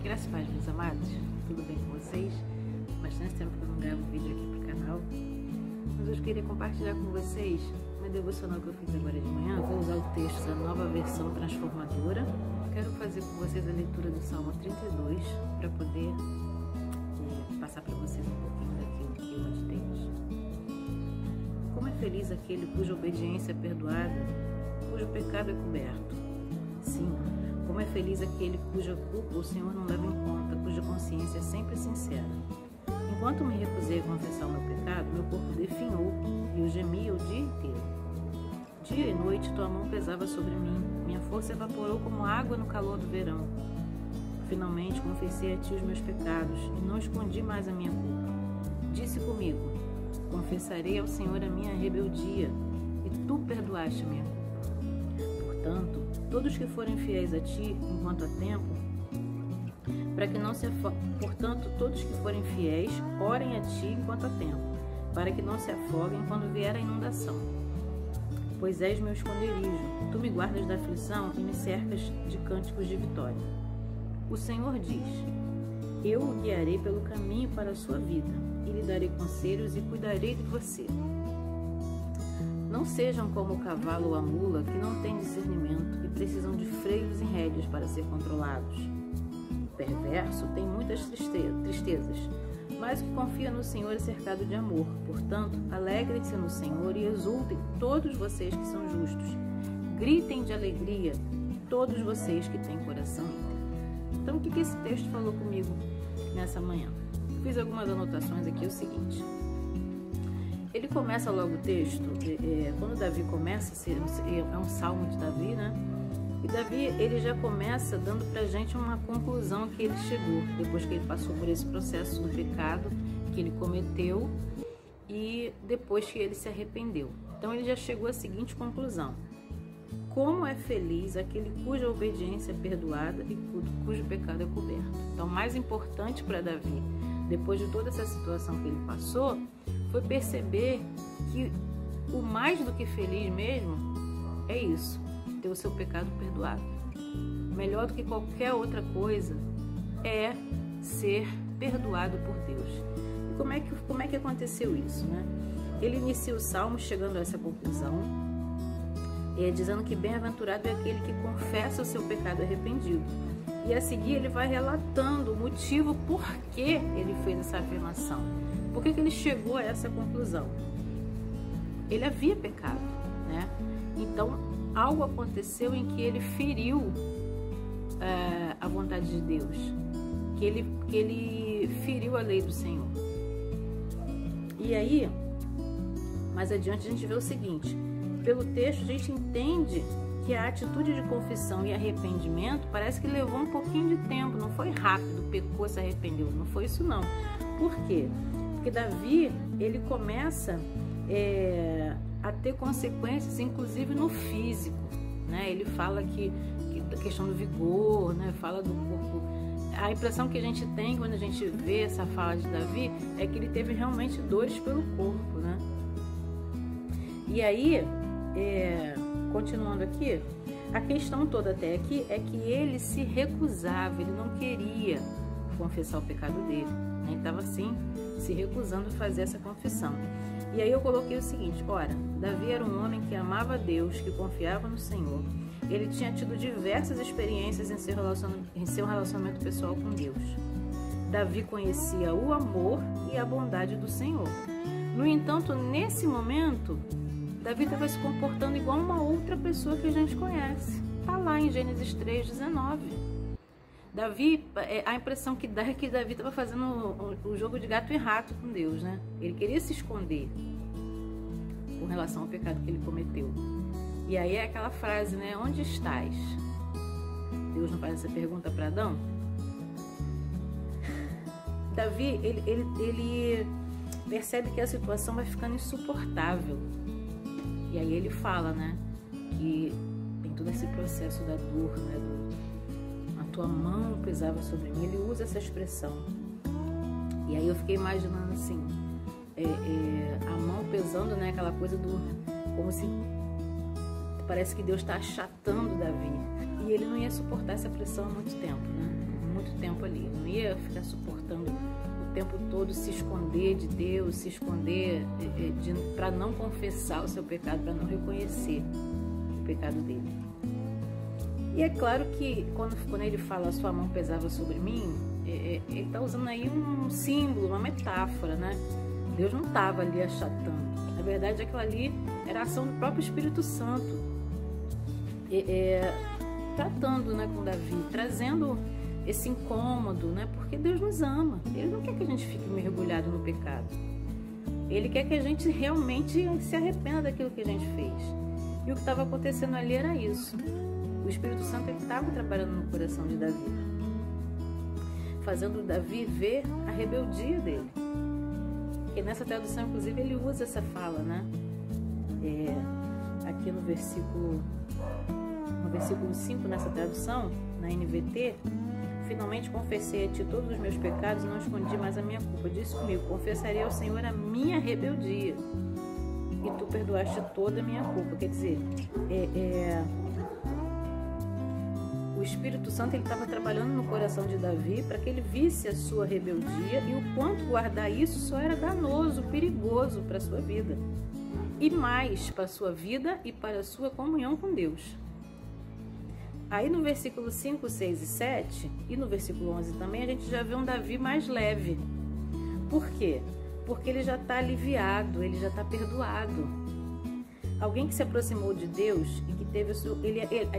Graças a Deus, meus amados, tudo bem com vocês? Bastante tempo que eu não gravo vídeo aqui pro canal, mas hoje eu queria compartilhar com vocês uma devocional que eu fiz agora de manhã. Eu vou usar o texto da Nova Versão Transformadora. Quero fazer com vocês a leitura do Salmo 32 para poder passar para vocês um pouquinho daquilo que eu meditei hoje. Como é feliz aquele cuja obediência é perdoada, cujo pecado é coberto. Sim, como é feliz aquele cuja culpa o Senhor não leva em conta, cuja consciência é sempre sincera. Enquanto me recusei a confessar o meu pecado, meu corpo definhou e eu gemia o dia inteiro. Dia e noite tua mão pesava sobre mim, minha força evaporou como água no calor do verão. Finalmente confessei a ti os meus pecados e não escondi mais a minha culpa. Disse comigo, confessarei ao Senhor a minha rebeldia e tu perdoaste a minha culpa. Portanto, todos que forem fiéis a ti enquanto há tempo, Portanto, todos que forem fiéis, orem a ti enquanto há tempo, para que não se afoguem quando vier a inundação. Pois és meu esconderijo, tu me guardas da aflição e me cercas de cânticos de vitória. O Senhor diz, eu o guiarei pelo caminho para a sua vida, e lhe darei conselhos e cuidarei de você. Não sejam como o cavalo ou a mula que não têm discernimento e precisam de freios e rédeas para ser controlados. O perverso tem muitas tristezas, mas o que confia no Senhor é cercado de amor. Portanto, alegrem-se no Senhor e exultem todos vocês que são justos. Gritem de alegria todos vocês que têm coração íntegro. Então, o que esse texto falou comigo nessa manhã? Fiz algumas anotações aqui, é o seguinte. Ele começa logo o texto, quando Davi começa, é um salmo de Davi, né? E Davi, ele já começa dando pra gente uma conclusão que ele chegou, depois que ele passou por esse processo do pecado que ele cometeu e depois que ele se arrependeu. Então ele já chegou à seguinte conclusão: como é feliz aquele cuja obediência é perdoada e cujo pecado é coberto. Então, o mais importante para Davi, depois de toda essa situação que ele passou, foi perceber que o mais do que feliz mesmo é isso, ter o seu pecado perdoado. Melhor do que qualquer outra coisa é ser perdoado por Deus. E como é que aconteceu isso, né? Ele inicia o salmo chegando a essa conclusão, dizendo que bem-aventurado é aquele que confessa o seu pecado arrependido. E a seguir ele vai relatando o motivo por que ele fez essa afirmação. Por que ele chegou a essa conclusão? Ele havia pecado, né? Então, algo aconteceu em que ele feriu a vontade de Deus, que ele feriu a lei do Senhor. E aí, mais adiante a gente vê o seguinte, pelo texto a gente entende que a atitude de confissão e arrependimento parece que levou um pouquinho de tempo, não foi rápido, pecou, se arrependeu, não foi isso não. Por quê? Porque Davi, ele começa a ter consequências, inclusive no físico, né? Ele fala que da questão do vigor, né? Fala do corpo. A impressão que a gente tem quando a gente vê essa fala de Davi é que ele teve realmente dores pelo corpo, né? E aí, continuando aqui, a questão toda até aqui é que ele se recusava, ele não queria confessar o pecado dele, né? Ele estava assim, se recusando a fazer essa confissão. E aí eu coloquei o seguinte, ora, Davi era um homem que amava Deus, que confiava no Senhor. Ele tinha tido diversas experiências em seu relacionamento pessoal com Deus. Davi conhecia o amor e a bondade do Senhor. No entanto, nesse momento, Davi estava se comportando igual uma outra pessoa que a gente conhece. Está lá em Gênesis 3:19. Davi, a impressão que dá é que Davi estava fazendo o jogo de gato e rato com Deus, né? Ele queria se esconder com relação ao pecado que ele cometeu. E aí é aquela frase, né? Onde estás? Deus não faz essa pergunta para Adão? Davi, ele percebe que a situação vai ficando insuportável. E aí ele fala, né? Que tem todo esse processo da dor, né? A tua mão pesava sobre mim. Ele usa essa expressão. E aí eu fiquei imaginando assim, a mão pesando, né? Aquela coisa como se parece que Deus está achatando Davi. E ele não ia suportar essa pressão há muito tempo, né? muito tempo ali, não ia ficar suportando o tempo todo se esconder de Deus, se esconder para não confessar o seu pecado, para não reconhecer o pecado dele. E é claro que quando ele fala, a sua mão pesava sobre mim, ele está usando aí um símbolo, uma metáfora, né? Deus não estava ali achatando. Na verdade, aquilo ali era a ação do próprio Espírito Santo, tratando, né, com Davi, trazendo esse incômodo, né? Porque Deus nos ama. Ele não quer que a gente fique mergulhado no pecado. Ele quer que a gente realmente se arrependa daquilo que a gente fez. E o que estava acontecendo ali era isso. O Espírito Santo estava trabalhando no coração de Davi, fazendo Davi ver a rebeldia dele. E nessa tradução, inclusive, ele usa essa fala, né? Aqui no versículo 5, nessa tradução, na NVT, finalmente confessei a ti todos os meus pecados e não escondi mais a minha culpa. Disse comigo, confessarei ao Senhor a minha rebeldia e tu perdoaste toda a minha culpa. Quer dizer, o Espírito Santo estava trabalhando no coração de Davi para que ele visse a sua rebeldia e o quanto guardar isso só era danoso, perigoso para a sua vida. E mais para a sua vida e para a sua comunhão com Deus. Aí no versículo 5, 6 e 7, e no versículo 11 também, a gente já vê um Davi mais leve. Por quê? Porque ele já está aliviado, ele já está perdoado. Alguém que se aproximou de Deus e que teve o seu...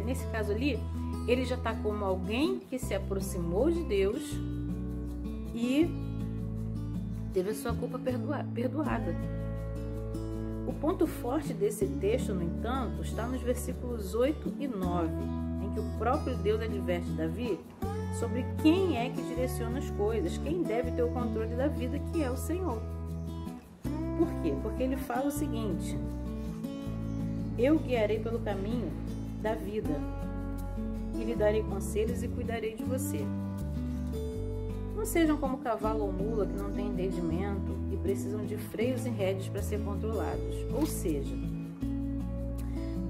nesse caso ali, ele já está como alguém que se aproximou de Deus e teve a sua culpa perdoada. O ponto forte desse texto, no entanto, está nos versículos 8 e 9, em que o próprio Deus adverte Davi sobre quem é que direciona as coisas, quem deve ter o controle da vida, que é o Senhor. Por quê? Porque ele fala o seguinte: eu guiarei pelo caminho da vida e lhe darei conselhos e cuidarei de você. Não sejam como cavalo ou mula que não têm entendimento e precisam de freios e rédeas para ser controlados. Ou seja,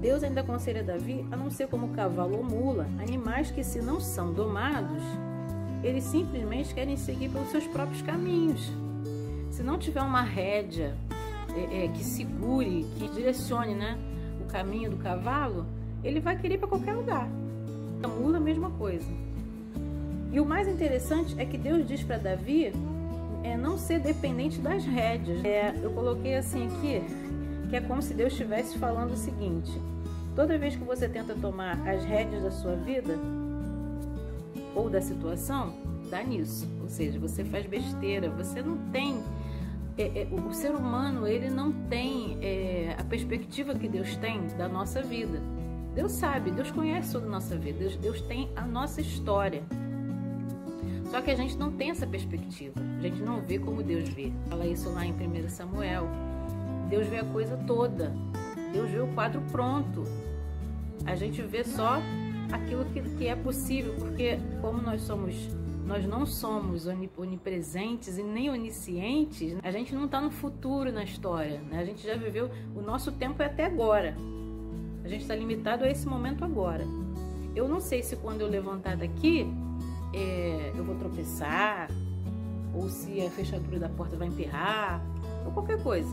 Deus ainda aconselha Davi a não ser como cavalo ou mula, animais que, se não são domados, eles simplesmente querem seguir pelos seus próprios caminhos. Se não tiver uma rédea que segure, que direcione, né, o caminho do cavalo, ele vai querer ir para qualquer lugar. A mula, a mesma coisa. E o mais interessante é que Deus diz para Davi não ser dependente das rédeas. Eu coloquei assim aqui, que é como se Deus estivesse falando o seguinte: toda vez que você tenta tomar as rédeas da sua vida ou da situação, dá nisso. Ou seja, você faz besteira, você não tem... o ser humano, ele não tem a perspectiva que Deus tem da nossa vida. Deus sabe, Deus conhece toda a nossa vida, Deus tem a nossa história. Só que a gente não tem essa perspectiva, a gente não vê como Deus vê. Fala isso lá em 1 Samuel. Deus vê a coisa toda, Deus vê o quadro pronto. A gente vê só aquilo que é possível, porque como nós não somos onipresentes e nem oniscientes, a gente não está no futuro na história, né? A gente já viveu, o nosso tempo é até agora. A gente está limitado a esse momento agora. Eu não sei se quando eu levantar daqui, eu vou tropeçar, ou se a fechadura da porta vai emperrar, ou qualquer coisa.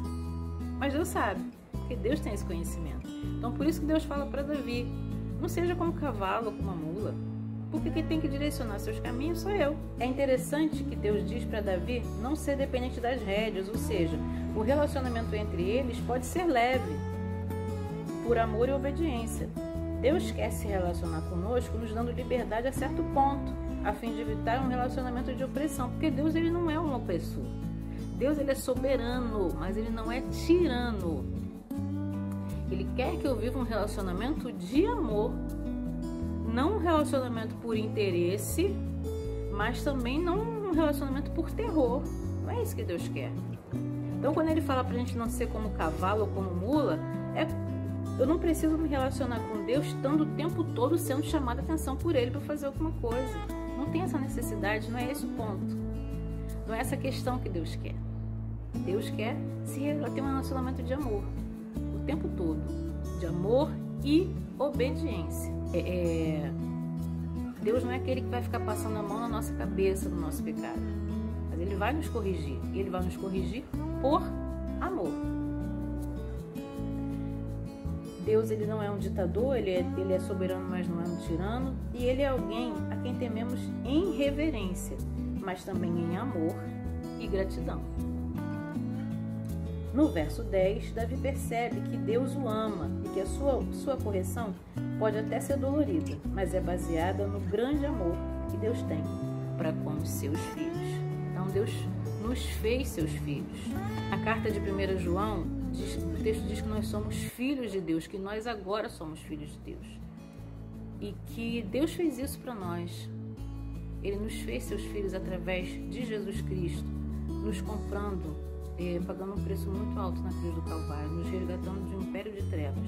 Mas Deus sabe, porque Deus tem esse conhecimento. Então por isso que Deus fala para Davi, não seja como cavalo ou como uma mula, porque quem tem que direcionar seus caminhos sou eu. É interessante que Deus diz para Davi não ser dependente das rédeas, ou seja, o relacionamento entre eles pode ser leve, por amor e obediência. Deus quer se relacionar conosco, nos dando liberdade a certo ponto, a fim de evitar um relacionamento de opressão, porque Deus, ele não é um opressor. Deus, ele é soberano, mas ele não é tirano. Ele quer que eu viva um relacionamento de amor, não um relacionamento por interesse, mas também não um relacionamento por terror. Não é isso que Deus quer. Então, quando ele fala pra gente não ser como cavalo ou como mula, eu não preciso me relacionar com Deus estando o tempo todo sendo chamada a atenção por Ele para fazer alguma coisa. Não tem essa necessidade, não é esse o ponto. Não é essa questão que Deus quer. Deus quer ter um relacionamento de amor o tempo todo. De amor e obediência. Deus não é aquele que vai ficar passando a mão na nossa cabeça, no nosso pecado. Mas Ele vai nos corrigir. E Ele vai nos corrigir por amor. Deus, Ele não é um ditador, ele é soberano, mas não é um tirano. E Ele é alguém a quem tememos em reverência, mas também em amor e gratidão. No verso 10, Davi percebe que Deus o ama e que a sua correção pode até ser dolorida, mas é baseada no grande amor que Deus tem para com os seus filhos. Então, Deus nos fez seus filhos. A carta de 1 João, o texto diz que nós somos filhos de Deus, que nós agora somos filhos de Deus. E que Deus fez isso para nós. Ele nos fez seus filhos através de Jesus Cristo, nos comprando, pagando um preço muito alto na cruz do Calvário, nos resgatando de um império de trevas,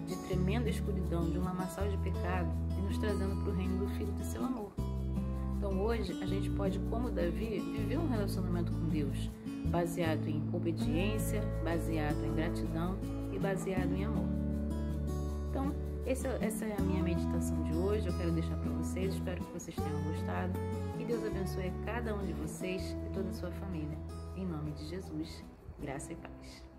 de tremenda escuridão, de um lamaçal de pecado e nos trazendo para o reino do Filho de seu amor. Então hoje a gente pode, como Davi, viver um relacionamento com Deus baseado em obediência, baseado em gratidão e baseado em amor. Então essa é a minha meditação de hoje. Eu quero deixar para vocês, espero que vocês tenham gostado. Que Deus abençoe cada um de vocês e toda a sua família. Em nome de Jesus, graça e paz.